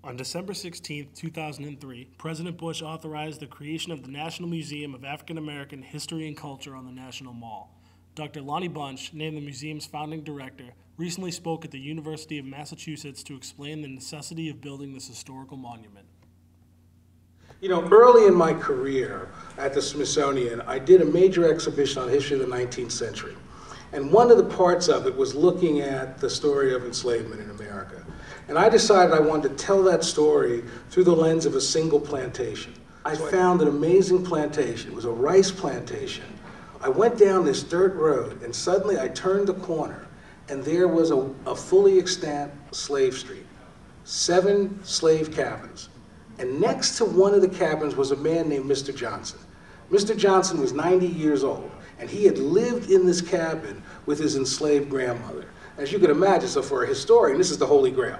On December 16, 2003, President Bush authorized the creation of the National Museum of African American History and Culture on the National Mall. Dr. Lonnie Bunch, named the museum's founding director, recently spoke at the University of Massachusetts to explain the necessity of building this historical monument. You know, early in my career at the Smithsonian, I did a major exhibition on the history of the 19th century. And one of the parts of it was looking at the story of enslavement in America. And I decided I wanted to tell that story through the lens of a single plantation. I found an amazing plantation. It was a rice plantation. I went down this dirt road, and suddenly I turned the corner, and there was a fully extant slave street, 7 slave cabins. And next to one of the cabins was a man named Mr. Johnson. Mr. Johnson was 90 years old, and he had lived in this cabin with his enslaved grandmother. As you can imagine, so for a historian, this is the Holy Grail.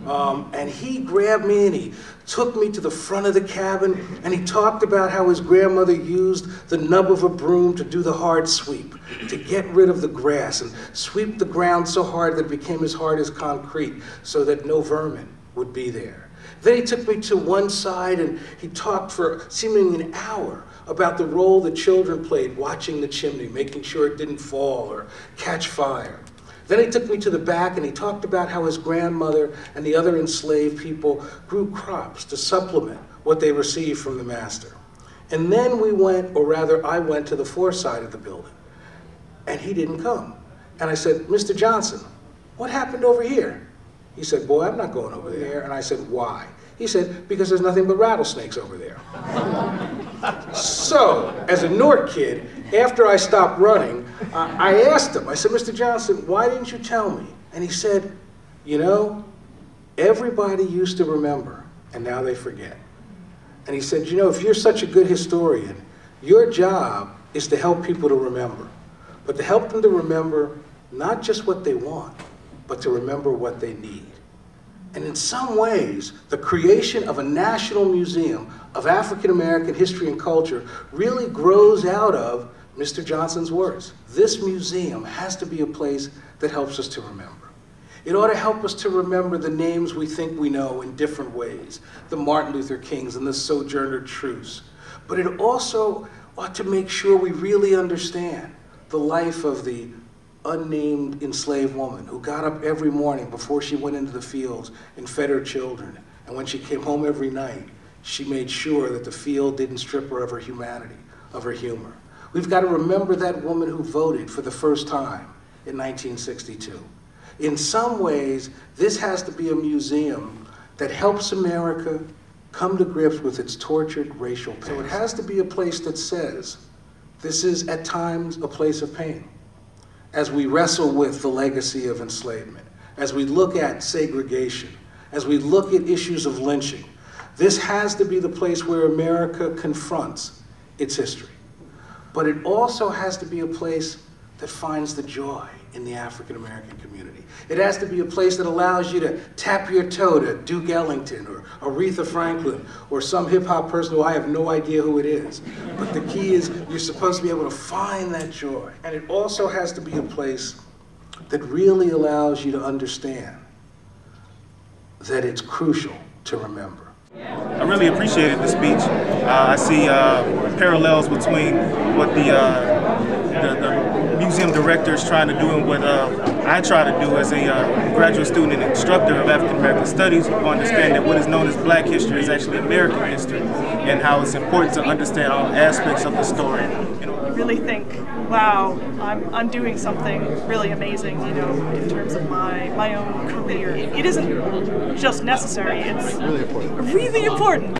And he grabbed me and he took me to the front of the cabin, and he talked about how his grandmother used the nub of a broom to do the hard sweep, to get rid of the grass and sweep the ground so hard that it became as hard as concrete so that no vermin would be there. Then he took me to one side and he talked for seemingly an hour about the role the children played watching the chimney, making sure it didn't fall or catch fire. Then he took me to the back and he talked about how his grandmother and the other enslaved people grew crops to supplement what they received from the master. And then we went, or rather I went, to the fore side of the building, and he didn't come. And I said, Mr. Johnson, what happened over here? He said, boy, I'm not going over there. And I said, why? He said, because there's nothing but rattlesnakes over there. So, as a Newark kid, after I stopped running, I asked him, I said, Mr. Johnson, why didn't you tell me? And he said, you know, everybody used to remember, and now they forget. And he said, you know, if you're such a good historian, your job is to help people to remember, but to help them to remember not just what they want, but to remember what they need. And in some ways, the creation of a national museum of African American history and culture really grows out of Mr. Johnson's words. This museum has to be a place that helps us to remember. It ought to help us to remember the names we think we know in different ways, the Martin Luther Kings and the Sojourner Truths. But it also ought to make sure we really understand the life of the unnamed enslaved woman who got up every morning before she went into the fields and fed her children. And when she came home every night, she made sure that the field didn't strip her of her humanity, of her humor. We've got to remember that woman who voted for the first time in 1962. In some ways, this has to be a museum that helps America come to grips with its tortured racial past. So it has to be a place that says, this is at times a place of pain. As we wrestle with the legacy of enslavement, as we look at segregation, as we look at issues of lynching, this has to be the place where America confronts its history. But it also has to be a place that finds the joy in the African American community. It has to be a place that allows you to tap your toe to Duke Ellington or Aretha Franklin or some hip hop person who I have no idea who it is. But the key is you're supposed to be able to find that joy. And it also has to be a place that really allows you to understand that it's crucial to remember. I really appreciated the speech. I see parallels between what the museum director is trying to do and what I try to do as a graduate student and instructor of African American Studies, who understand that what is known as Black history is actually American history, and how it's important to understand all aspects of the story. I really think, wow, I'm doing something really amazing, you know, in terms of my own career. It isn't just necessary, it's really important.